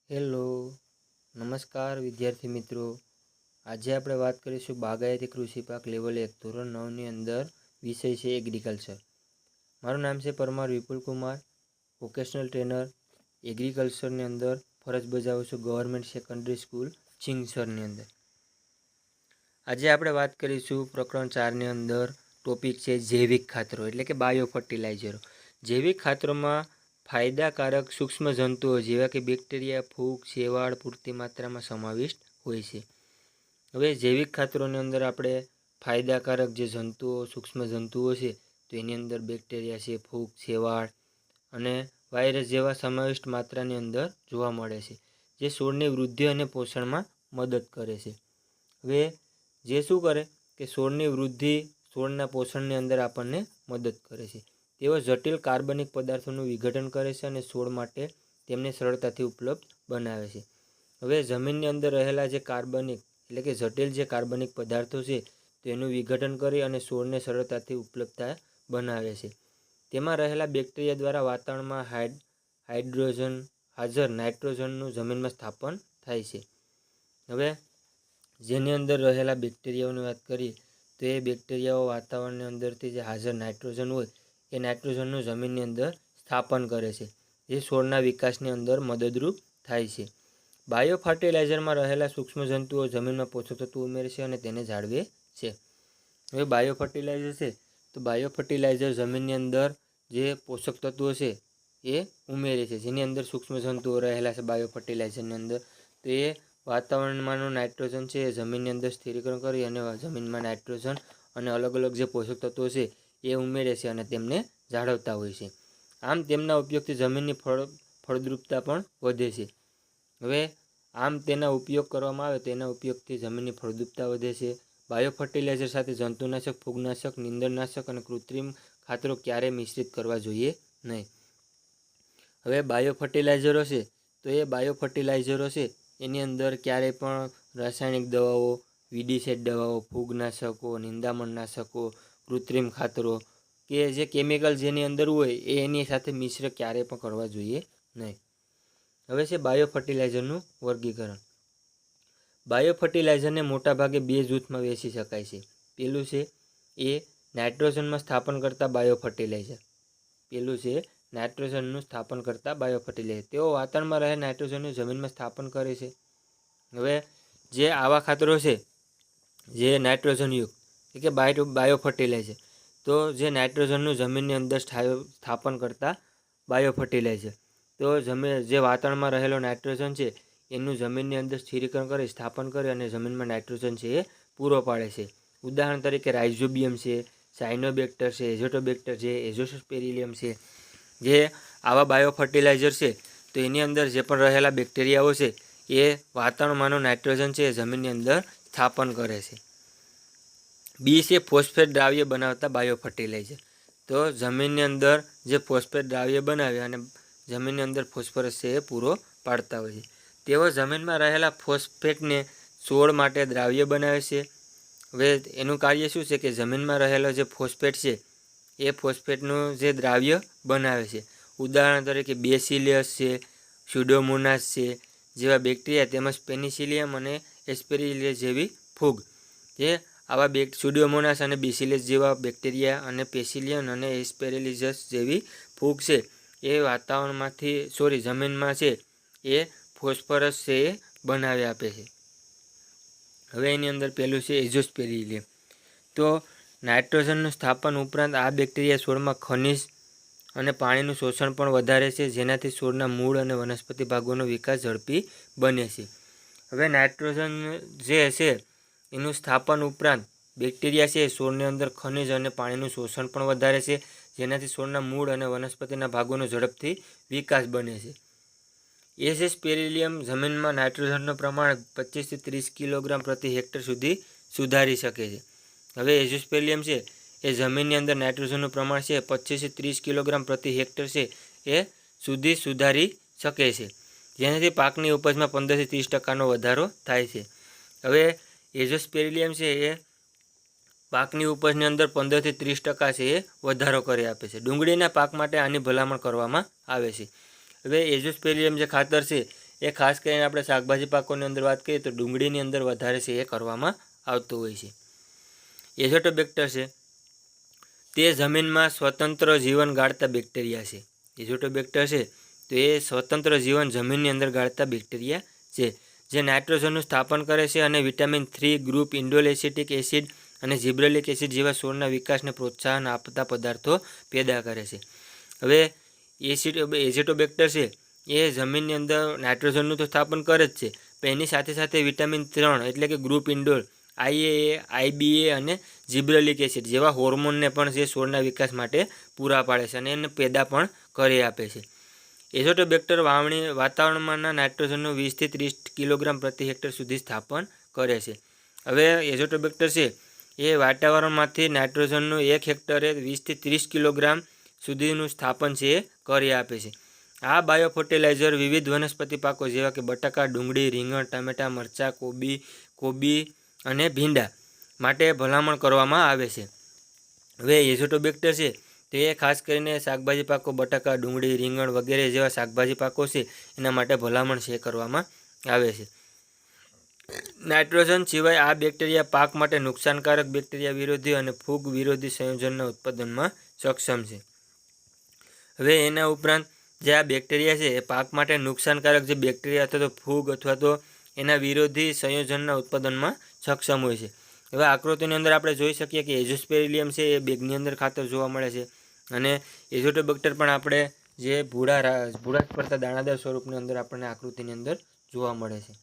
Hello, નમસ્કાર વિદ્યાર્થી મિત્રો। આજે આપણે વાત કરીશું બાગાયતી કૃષિ પાક લેવલ 1 ધોરણ 9ની અંદર વિષય છે એગ્રીકલ્ચર। મારું નામ છે પરમાર વિપુલ કુમાર, વોકેશનલ ટ્રેનર એગ્રીકલ્ચરની અંદર ફરજ બજાવું છું ગવર્મેન્ટ સેકન્ડરી સ્કૂલ ચિંગસરની અંદર। આજે આપણે વાત કરીશું પ્રકરણ 4ની અંદર ટોપિક છે જૈવિક ખાતરો એટલે કે બાયો ફર્ટિલાઇઝરો। જૈવિક ખાતરોમાં ફાયદાકારક સૂક્ષ્મ જંતુઓ જેવા કે બેક્ટેરિયા, ફૂગ, શેવાળ પૂરતી માત્રામાં સમાવિષ્ટ હોય છે। હવે જૈવિક ખાતરોની અંદર આપણે ફાયદાકારક જે જંતુઓ સૂક્ષ્મ જંતુઓ છે તો એની અંદર બેક્ટેરિયા છે, ફૂગ, શેવાળ અને વાયરસ જેવા સમાવિષ્ટ માત્રાની અંદર જોવા મળે છે, જે છોડની વૃદ્ધિ અને પોષણમાં મદદ કરે છે। હવે જે શું કરે કે છોડની વૃદ્ધિ, છોડના પોષણની અંદર આપણને મદદ કરે છે। તેઓ જટિલ કાર્બનિક પદાર્થોનું વિઘટન કરે છે અને છોડ માટે તેમને સરળતાથી ઉપલબ્ધ બનાવે છે। હવે જમીનની અંદર રહેલા જે કાર્બનિક એટલે કે જટિલ જે કાર્બનિક પદાર્થો છે તેનું વિઘટન કરી અને છોડને સરળતાથી ઉપલબ્ધતા બનાવે છે। તેમાં રહેલા બેક્ટેરિયા દ્વારા વાતાવરણમાં હાઇડ્રોજન હાજર નાઇટ્રોજનનું જમીનમાં સ્થાપન થાય છે। હવે જેની અંદર રહેલા બેક્ટેરિયાઓની વાત કરીએ તો એ બેક્ટેરિયાઓ વાતાવરણની અંદરથી જે હાજર નાઇટ્રોજન હોય એ નાઇટ્રોજનનું જમીનની અંદર સ્થાપન કરે છે, જે છોડના વિકાસની અંદર મદદરૂપ થાય છે। બાયો ફર્ટિલાઇઝરમાં રહેલા સૂક્ષ્મ જંતુઓ જમીનમાં પોષક તત્વો ઉમેરે છે અને તેને જાળવે છે। હવે બાયો ફર્ટિલાઇઝર છે તો બાયો ફર્ટિલાઇઝર જમીનની અંદર જે પોષક તત્વો છે એ ઉમેરે છે, જેની અંદર સૂક્ષ્મ જંતુઓ રહેલા છે બાયો ફર્ટિલાઇઝરની અંદર, તો એ વાતાવરણમાંનું નાઇટ્રોજન છે એ જમીનની અંદર સ્થિરીકરણ કરી અને જમીનમાં નાઇટ્રોજન અને અલગ અલગ જે પોષક તત્વો છે એ ઉમેરે છે અને તેમને જાળવતા હોય છે। આમ તેમના ઉપયોગથી જમીનની ફળદ્રુપતા પણ વધે છે। હવે આમ તેના ઉપયોગ કરવામાં આવે તેના ઉપયોગથી જમીનની ફળદ્રુપતા વધે છે। બાયો ફર્ટિલાઇઝર સાથે જંતુનાશક, ફૂગનાશક, નીંદણનાશક અને કૃત્રિમ ખાતરો ક્યારેય મિશ્રિત કરવા જોઈએ નહીં। હવે બાયો ફર્ટિલાઇઝરો છે તો એ બાયો ફર્ટિલાઇઝરો છે એની અંદર ક્યારેય પણ રાસાયણિક દવાઓ, વીડીસેડ દવાઓ, ફૂગનાશકો, નિંદામણનાશકો, કૃત્રિમ ખાતરો કે જે કેમિકલ જેની અંદર હોય એ એની સાથે મિશ્ર ક્યારેય પણ કરવા જોઈએ નહીં। હવે છે બાયો ફર્ટિલાઇઝરનું વર્ગીકરણ। બાયો ફર્ટિલાઇઝરને મોટાભાગે બે જૂથમાં વહેંચી શકાય છે। પહેલું છે એ નાઇટ્રોજનમાં સ્થાપન કરતા બાયો ફર્ટિલાઇઝર। પહેલું છે નાઇટ્રોજનનું સ્થાપન કરતા બાયો ફર્ટિલાઇઝર, તેઓ વાતાવરણમાં રહે નાઇટ્રોજનનું જમીનમાં સ્થાપન કરે છે। હવે જે આવા ખાતરો છે જે નાઇટ્રોજનયુક્ત એટલે કે બાયો ફર્ટિલાઇઝર, તો જે નાઇટ્રોજનનું જમીનની અંદર સ્થાપન કરતા બાયો ફર્ટિલાઇઝર, તો જે વાતાવરણમાં રહેલો નાઇટ્રોજન છે એનું જમીનની અંદર સ્થિરીકરણ કરી સ્થાપન કરે અને જમીનમાં નાઇટ્રોજન છે એ પૂરો પાડે છે। ઉદાહરણ તરીકે રાઇઝોબિયમ છે, સાયનોબેક્ટર છે, એઝોટોબેક્ટર છે, એઝોસ્પેરિલિયમ છે। જે આવા બાયો ફર્ટિલાઇઝર છે તો એની અંદર જે પણ રહેલા બેક્ટેરિયાઓ છે એ વાતાવરણમાંનું નાઇટ્રોજન છે એ જમીનની અંદર સ્થાપન કરે છે। બી છે ફોસ્ફેટ દ્રાવ્ય બનાવતા બાયો ફર્ટિલાઇઝર, તો જમીનની અંદર જે ફોસ્ફેટ દ્રાવ્ય બનાવે અને જમીનની અંદર ફોસ્ફરસ છે એ પૂરો પાડતા હોય છે। તેઓ જમીનમાં રહેલા ફોસ્ફેટને છોડ માટે દ્રાવ્ય બનાવે છે। હવે એનું કાર્ય શું છે કે જમીનમાં રહેલો જે ફોસ્ફેટ છે એ ફોસ્ફેટનું જે દ્રાવ્ય બનાવે છે। ઉદાહરણ તરીકે બેસિલિયસ છે, સ્યુડોમોનાસ છે જેવા બેક્ટેરિયા તેમજ પેનિસિલિયમ અને એસ્પેરિલિયસ જેવી ફૂગ, જે આવા સ્યુડોમોનાસ અને બેસિલિયસ જેવા બેક્ટેરિયા અને પેસિલિયમ અને એસ્પેરિલિયસ જેવી ફૂગ છે એ વાતાવરણમાંથી જમીનમાં છે એ ફોસ્ફરસ છે એ બનાવી આપે છે। હવે એની અંદર પહેલું છે એઝોસ્પેરિલિયમ, તો નાઇટ્રોજનનું સ્થાપન ઉપરાંત આ બેક્ટેરિયા છોડમાં ખનિજ અને પાણીનું શોષણ પણ વધારે છે, જેનાથી છોડના મૂળ અને વનસ્પતિ ભાગોનો વિકાસ ઝડપી બને છે। હવે નાઇટ્રોજન જે છે એનું સ્થાપન ઉપરાંત બેક્ટેરિયા છે છોડની અંદર ખનિજ અને પાણીનું શોષણ પણ વધારે છે, જેનાથી છોડના મૂળ અને વનસ્પતિના ભાગોનો ઝડપથી વિકાસ બને છે। એઝોસ્પેરિલિયમ જમીનમાં નાઇટ્રોજનનું પ્રમાણ 25 થી 30 કિલોગ્રામ પ્રતિ હેક્ટર સુધી સુધારી શકે છે। હવે એઝોસ્પેરિલિયમ છે એ જમીનની અંદર નાઇટ્રોજનનું પ્રમાણ છે 25 થી 30 કિલોગ્રામ પ્રતિ હેક્ટર છે એ સુધી સુધારી શકે છે, જેનાથી પાકની ઉપજમાં 15 થી 30% વધારો થાય છે। હવે એઝોસ્પેરિલિયમ છે એ પાકની ઉપજની અંદર 15 થી 30% છે એ વધારો કરી આપે છે। ડુંગળીના પાક માટે આની ભલામણ કરવામાં આવે છે। હવે એઝોસ્પેરિલિયમ જે ખાતર છે એ ખાસ કરીને આપણે શાકભાજી પાકોની અંદર વાત કરીએ તો ડુંગળીની અંદર વધારે છે એ કરવામાં આવતું હોય છે. એઝોટોબેક્ટર છે તે જમીનમાં સ્વતંત્ર જીવન ગાળતા બેક્ટેરિયા છે. એઝોટોબેક્ટર છે તો એ સ્વતંત્ર જીવન જમીનની અંદર ગાળતા બેક્ટેરિયા છે, જે નાઇટ્રોજનનું સ્થાપન કરે છે અને vitamin 3 group, indole acetic acid અને જીબ્રેલિક એસિડ જેવા છોડના વિકાસને પ્રોત્સાહન આપતા પદાર્થો પેદા કરે છે. હવે એઝોટોબેક્ટર છે એ જમીનની અંદર નાઇટ્રોજનનું તો સ્થાપન કરે જ છે, પણ એની સાથે સાથે વિટામિન 3 એટલે કે ગ્રુપ ઇન્ડોલ, IAA, IBA અને જીબ્રેલિક એસિડ જેવા હોર્મોનને પણ જે છોડના વિકાસ માટે પૂરા પાડે છે અને એને પેદા પણ કરી આપે છે. એઝોટોબેક્ટર વાતાવરણમાંના નાઇટ્રોજનનું 20 થી 30 કિલોગ્રામ પ્રતિ હેક્ટર સુધી સ્થાપન કરે છે. હવે એઝોટોબેક્ટર છે એ વાતાવરણમાંથી નાઇટ્રોજનનું 1 હેક્ટરે 20 થી 30 કિલોગ્રામ સુધીનું સ્થાપન છે એ કરી આપે છે. આ બાયોફર્ટિલાઇઝર વિવિધ વનસ્પતિ પાકો જેવા કે બટાકા, ડુંગળી, રીંગણ, ટામેટાં, મરચાં, કોબી અને ભીંડા માટે ભલામણ કરવામાં આવે છે. હવે એઝોટોબેક્ટર છે તે ખાસ કરીને શાકભાજી પાકો બટાકા, ડુંગળી, રીંગણ વગેરે જેવા શાકભાજી પાકો છે એના માટે ભલામણ છે કરવામાં આવે છે. નાઇટ્રોજન સિવાય આ બેક્ટેરિયા પાક માટે નુકસાનકારક બેક્ટેરિયા વિરોધી અને ફૂગ વિરોધી સંયોજનના ઉત્પાદનમાં સક્ષમ છે. હવે એના ઉપરાંત જે આ બેક્ટેરિયા છે એ પાક માટે નુકસાનકારક જે બેક્ટેરિયા અથવા તો ફૂગ અથવા તો એના વિરોધી સંયોજનના ઉત્પાદનમાં સક્ષમ હોય છે. હવે આકૃતિની અંદર આપણે જોઈ શકીએ કે એઝોસ્પેરિલિયમ છે એ બેગની અંદર ખાતર જોવા મળે છે અને એઝોટોબેક્ટર પણ આપણે જે ભૂરા પડતા દાણાદાર સ્વરૂપની અંદર આપણને આકૃતિની અંદર જોવા મળે છે.